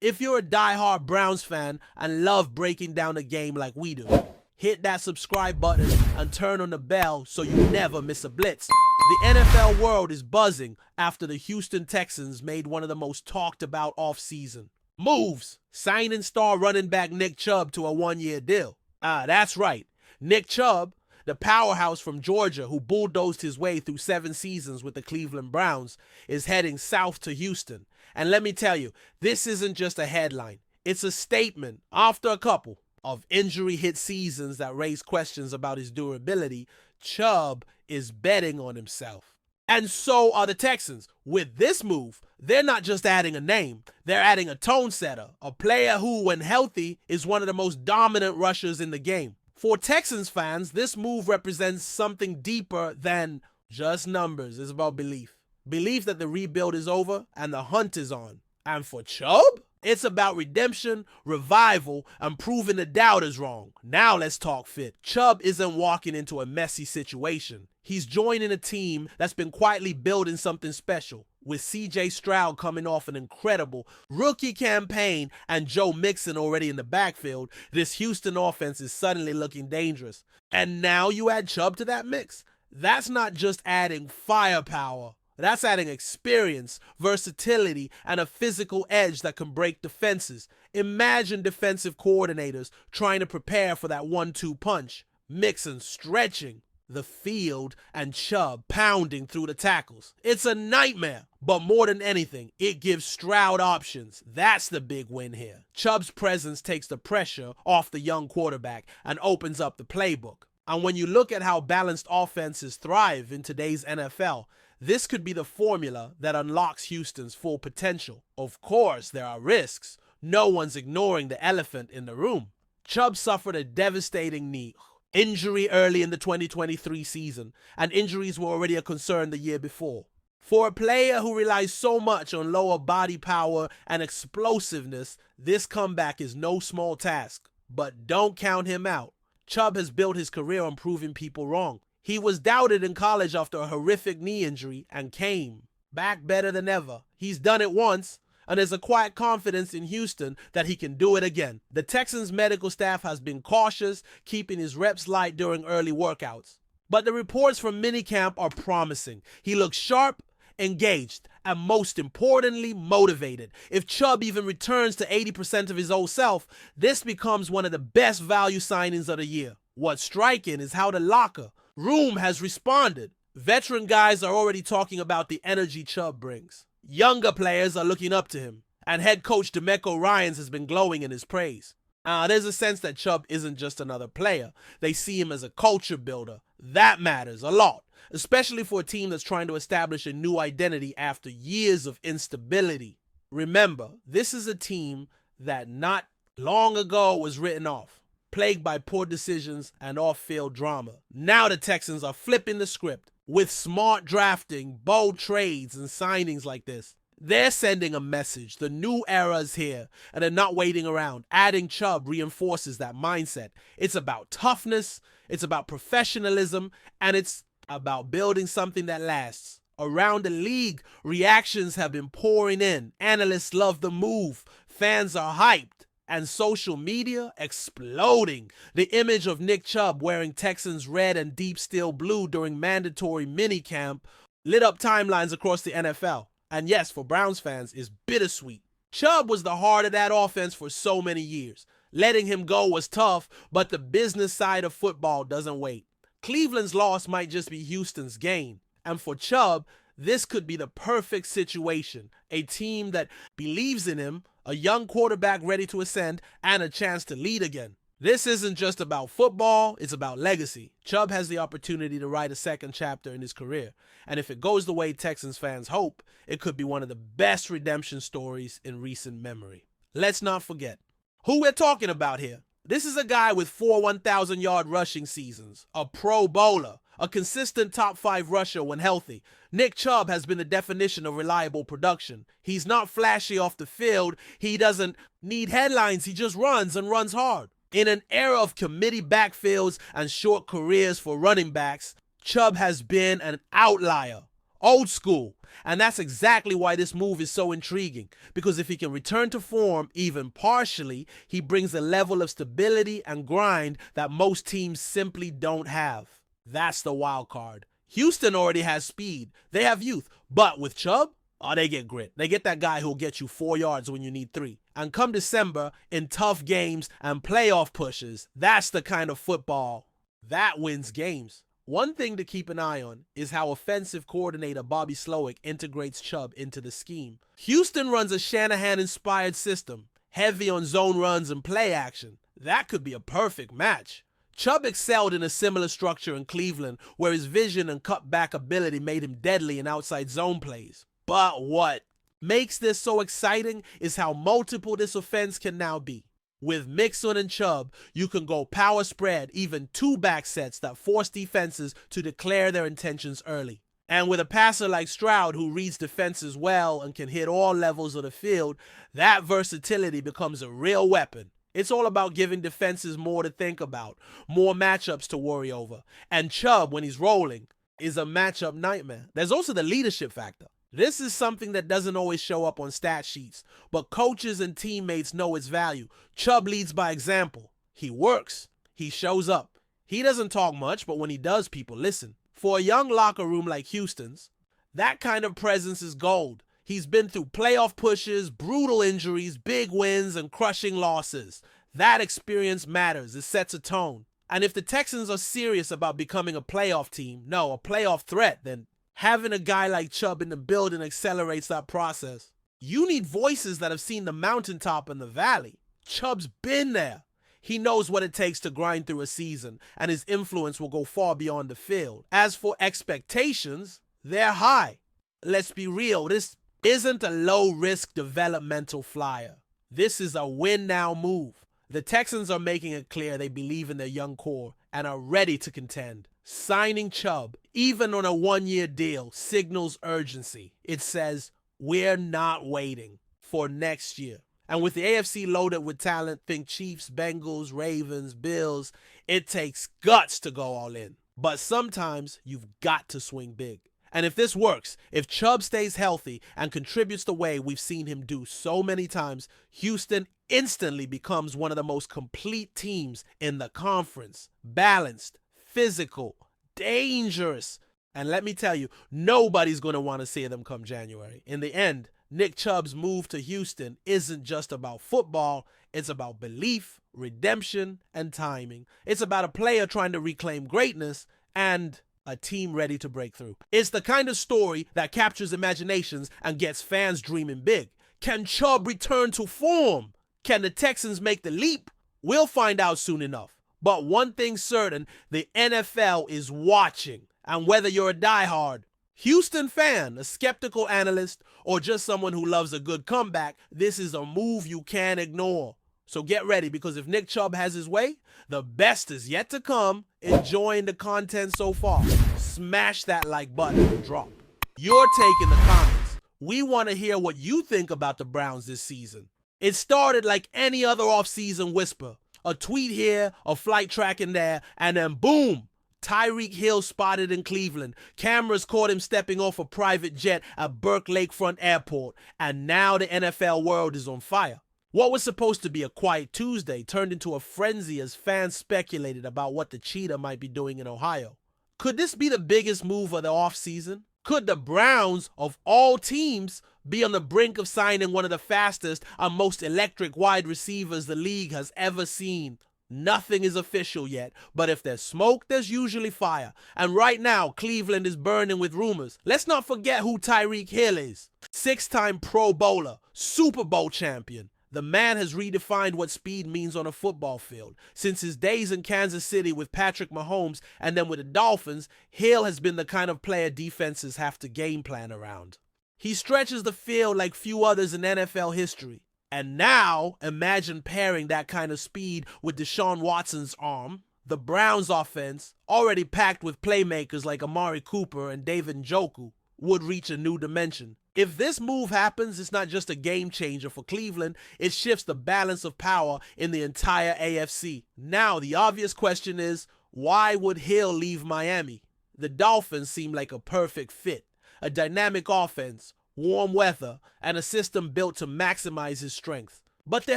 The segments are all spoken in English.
If you're a die-hard Browns fan and love breaking down the game like we do, hit that subscribe button and turn on the bell so you never miss a blitz. The NFL world is buzzing after the Houston Texans made one of the most talked about offseason moves, signing star running back Nick Chubb to a one-year deal. That's right. Nick Chubb, the powerhouse from Georgia who bulldozed his way through 7 seasons with the Cleveland Browns, is heading south to Houston. And let me tell you, this isn't just a headline. It's a statement after a couple of injury-hit seasons that raise questions about his durability. Chubb is betting on himself. And so are the Texans. With this move, they're not just adding a name, they're adding a tone setter, a player who, when healthy, is one of the most dominant rushers in the game. For Texans fans, this move represents something deeper than just numbers. It's about belief. Belief that the rebuild is over and the hunt is on. And for Chubb, it's about redemption, revival, and proving the doubters wrong. Now let's talk fit. Chubb isn't walking into a messy situation. He's joining a team that's been quietly building something special. With CJ Stroud coming off an incredible rookie campaign and Joe Mixon already in the backfield, this Houston offense is suddenly looking dangerous. And now you add Chubb to that mix. That's not just adding firepower. That's adding experience, versatility, and a physical edge that can break defenses. Imagine defensive coordinators trying to prepare for that 1-2 punch. Mixon stretching the field and Chubb pounding through the tackles. It's a nightmare, but more than anything, it gives Stroud options. That's the big win here. Chubb's presence takes the pressure off the young quarterback and opens up the playbook. And when you look at how balanced offenses thrive in today's NFL, this could be the formula that unlocks Houston's full potential. Of course, there are risks. No one's ignoring the elephant in the room. Chubb suffered a devastating knee injury early in the 2023 season, and injuries were already a concern the year before. For a player who relies so much on lower body power and explosiveness, this comeback is no small task. But don't count him out. Chubb has built his career on proving people wrong. He was doubted in college after a horrific knee injury and came back better than ever. He's done it once, and there's a quiet confidence in Houston that he can do it again. The Texans' medical staff has been cautious, keeping his reps light during early workouts. But the reports from minicamp are promising. He looks sharp, engaged, and most importantly, motivated. If Chubb even returns to 80% of his old self, this becomes one of the best value signings of the year. What's striking is how the locker room has responded. Veteran guys are already talking about the energy Chubb brings. Younger players are looking up to him, and head coach DeMeco Ryans has been glowing in his praise. There's a sense that Chubb isn't just another player. They see him as a culture builder. That matters a lot, especially for a team that's trying to establish a new identity after years of instability. Remember, this is a team that not long ago was written off, plagued by poor decisions and off-field drama. Now the Texans are flipping the script. With smart drafting, bold trades, and signings like this, they're sending a message. The new era is here, and they're not waiting around. Adding Chubb reinforces that mindset. It's about toughness, it's about professionalism, and it's about building something that lasts. Around the league, reactions have been pouring in. Analysts love the move. Fans are hyped. And social media exploding. The image of Nick Chubb wearing Texans red and deep steel blue during mandatory minicamp lit up timelines across the NFL. And yes, for Browns fans, is bittersweet. Chubb was the heart of that offense for so many years. Letting him go was tough, but the business side of football doesn't wait. Cleveland's loss might just be Houston's gain. And for Chubb, this could be the perfect situation. A team that believes in him, a young quarterback ready to ascend, and a chance to lead again. This isn't just about football, it's about legacy. Chubb has the opportunity to write a second chapter in his career. And if it goes the way Texans fans hope, it could be one of the best redemption stories in recent memory. Let's not forget who we're talking about here. This is a guy with 4 1,000-yard rushing seasons, a Pro Bowler, a consistent top 5 rusher when healthy. Nick Chubb has been the definition of reliable production. He's not flashy off the field. He doesn't need headlines. He just runs and runs hard. In an era of committee backfields and short careers for running backs, Chubb has been an outlier. Old school. And that's exactly why this move is so intriguing. Because if he can return to form, even partially, he brings a level of stability and grind that most teams simply don't have. That's the wild card. Houston already has speed. They have youth. But with Chubb, they get grit. They get that guy who'll get you 4 yards when you need 3. And come December, in tough games and playoff pushes, that's the kind of football that wins games. One thing to keep an eye on is how offensive coordinator Bobby Slowick integrates Chubb into the scheme. Houston runs a Shanahan-inspired system, heavy on zone runs and play action. That could be a perfect match. Chubb excelled in a similar structure in Cleveland, where his vision and cutback ability made him deadly in outside zone plays. But what makes this so exciting is how multiple this offense can now be. With Mixon and Chubb, you can go power spread, even 2 back sets that force defenses to declare their intentions early. And with a passer like Stroud who reads defenses well and can hit all levels of the field, that versatility becomes a real weapon. It's all about giving defenses more to think about, more matchups to worry over. And Chubb, when he's rolling, is a matchup nightmare. There's also the leadership factor. This is something that doesn't always show up on stat sheets, but coaches and teammates know its value. Chubb leads by example. He works. He shows up. He doesn't talk much, but when he does, people listen. For a young locker room like Houston's, that kind of presence is gold. He's been through playoff pushes, brutal injuries, big wins, and crushing losses. That experience matters. It sets a tone. And if the Texans are serious about becoming a playoff team, a playoff threat, then having a guy like Chubb in the building accelerates that process. You need voices that have seen the mountaintop and the valley. Chubb's been there. He knows what it takes to grind through a season, and his influence will go far beyond the field. As for expectations, they're high. Let's be real, this isn't a low-risk developmental flyer. This is a win-now move. The Texans are making it clear they believe in their young core and are ready to contend. Signing Chubb, even on a 1-year deal, signals urgency. It says, we're not waiting for next year. And with the AFC loaded with talent, think Chiefs, Bengals, Ravens, Bills, it takes guts to go all in. But sometimes you've got to swing big. And if this works, if Chubb stays healthy and contributes the way we've seen him do so many times, Houston instantly becomes one of the most complete teams in the conference. Balanced, physical, dangerous. And let me tell you, nobody's going to want to see them come January. In the end, Nick Chubb's move to Houston isn't just about football. It's about belief, redemption, and timing. It's about a player trying to reclaim greatness and a team ready to break through. It's the kind of story that captures imaginations and gets fans dreaming big. Can Chubb return to form? Can the Texans make the leap? We'll find out soon enough. But one thing's certain, the NFL is watching. And whether you're a diehard Houston fan, a skeptical analyst, or just someone who loves a good comeback, this is a move you can't ignore. So get ready, because if Nick Chubb has his way, the best is yet to come. Enjoying the content so far? Smash that like button and drop your take in the comments. We want to hear what you think about the Browns this season. It started like any other offseason whisper. A tweet here, a flight tracking there, and then boom! Tyreek Hill spotted in Cleveland. Cameras caught him stepping off a private jet at Burke Lakefront Airport. And now the NFL world is on fire. What was supposed to be a quiet Tuesday turned into a frenzy as fans speculated about what the cheetah might be doing in Ohio. Could this be the biggest move of the offseason? Could the Browns, of all teams, be on the brink of signing one of the fastest and most electric wide receivers the league has ever seen? Nothing is official yet, but if there's smoke, there's usually fire. And right now, Cleveland is burning with rumors. Let's not forget who Tyreek Hill is. 6-time Pro Bowler, Super Bowl champion. The man has redefined what speed means on a football field. Since his days in Kansas City with Patrick Mahomes and then with the Dolphins, Hill has been the kind of player defenses have to game plan around. He stretches the field like few others in NFL history. And now, imagine pairing that kind of speed with Deshaun Watson's arm. The Browns offense, already packed with playmakers like Amari Cooper and David Njoku, would reach a new dimension. If this move happens, it's not just a game changer for Cleveland, it shifts the balance of power in the entire AFC. Now, the obvious question is, why would Hill leave Miami? The Dolphins seem like a perfect fit. a dynamic offense, warm weather, and a system built to maximize his strength. But there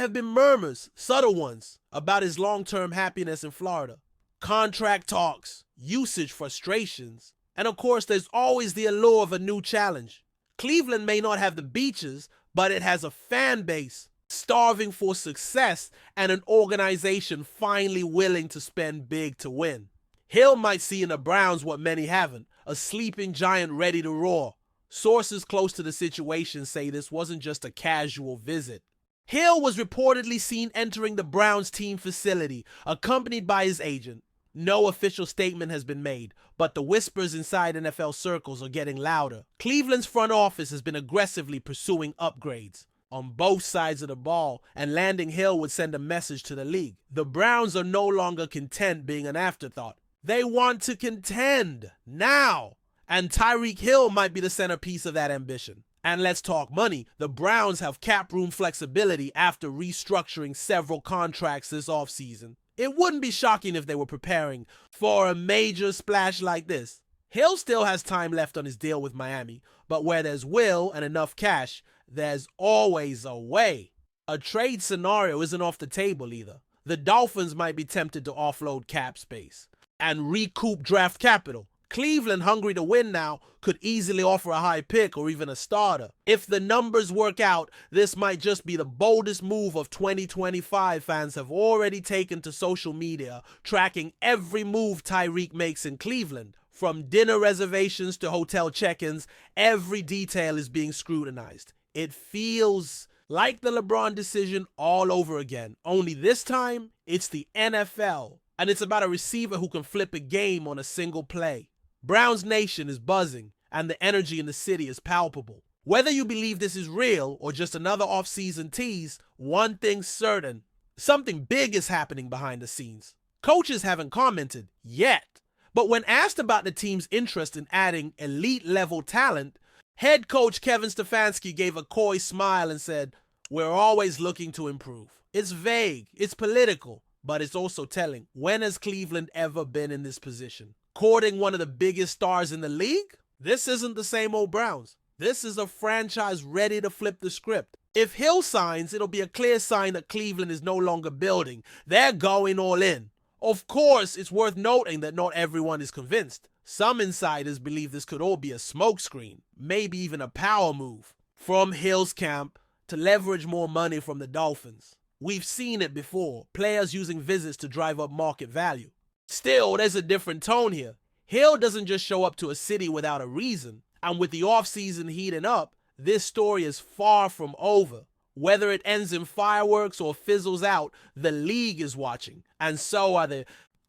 have been murmurs, subtle ones, about his long-term happiness in Florida. Contract talks, usage frustrations, and of course there's always the allure of a new challenge. Cleveland may not have the beaches, but it has a fan base starving for success and an organization finally willing to spend big to win. Hill might see in the Browns what many haven't, a sleeping giant ready to roar. Sources close to the situation say this wasn't just a casual visit. Hill was reportedly seen entering the Browns team facility, accompanied by his agent. No official statement has been made, but the whispers inside NFL circles are getting louder. Cleveland's front office has been aggressively pursuing upgrades on both sides of the ball, and landing Hill would send a message to the league. The Browns are no longer content being an afterthought. They want to contend now, and Tyreek Hill might be the centerpiece of that ambition. And let's talk money. The Browns have cap room flexibility after restructuring several contracts this offseason. It wouldn't be shocking if they were preparing for a major splash like this. Hill still has time left on his deal with Miami, but where there's will and enough cash, there's always a way. A trade scenario isn't off the table either. The Dolphins might be tempted to offload cap space and recoup draft capital. Cleveland, hungry to win now, could easily offer a high pick or even a starter. If the numbers work out, this might just be the boldest move of 2025. Fans have already taken to social media, tracking every move TYREEK makes in Cleveland. From dinner reservations to hotel check-ins, every detail is being scrutinized. It feels like the LeBron decision all over again, only this time, it's the NFL, and it's about a receiver who can flip a game on a single play. Browns Nation is buzzing, and the energy in the city is palpable. Whether you believe this is real or just another off-season tease, one thing's certain. Something big is happening behind the scenes. Coaches haven't commented yet, but when asked about the team's interest in adding elite-level talent, head coach Kevin Stefanski gave a coy smile and said, "We're always looking to improve." It's vague, it's political, but it's also telling. When has Cleveland ever been in this position? Courting one of the biggest stars in the league? This isn't the same old Browns. This is a franchise ready to flip the script. If Hill signs, it'll be a clear sign that Cleveland is no longer building. They're going all in. Of course, it's worth noting that not everyone is convinced. Some insiders believe this could all be a smokescreen, maybe even a power move from Hill's camp to leverage more money from the Dolphins. We've seen it before, players using visits to drive up market value. Still, there's a different tone here. Hill doesn't just show up to a city without a reason, and with the offseason heating up, this story is far from over. Whether it ends in fireworks or fizzles out, the league is watching, and so are the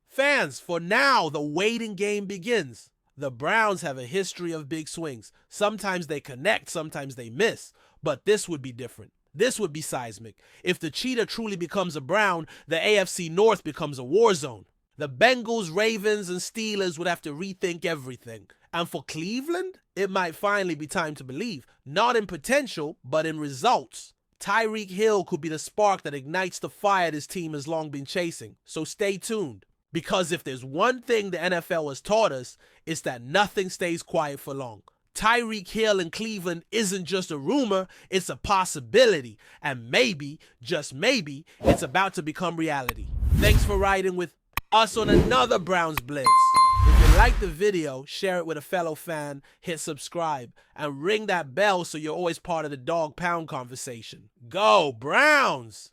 fans. For now, the waiting game begins. The Browns have a history of big swings. Sometimes they connect, sometimes they miss, but this would be different. This would be seismic. If the Cheetah truly becomes a Brown, the AFC North becomes a war zone. The Bengals, Ravens, and Steelers would have to rethink everything. And for Cleveland, it might finally be time to believe, not in potential, but in results. Tyreek Hill could be the spark that ignites the fire this team has long been chasing. So stay tuned. Because if there's one thing the NFL has taught us, it's that nothing stays quiet for long. Tyreek Hill in Cleveland isn't just a rumor, it's a possibility. And maybe, just maybe, it's about to become reality. Thanks for riding with us on another Browns Blitz. If you like the video, share it with a fellow fan, hit subscribe, and ring that bell so you're always part of the Dawg Pound conversation. Go Browns!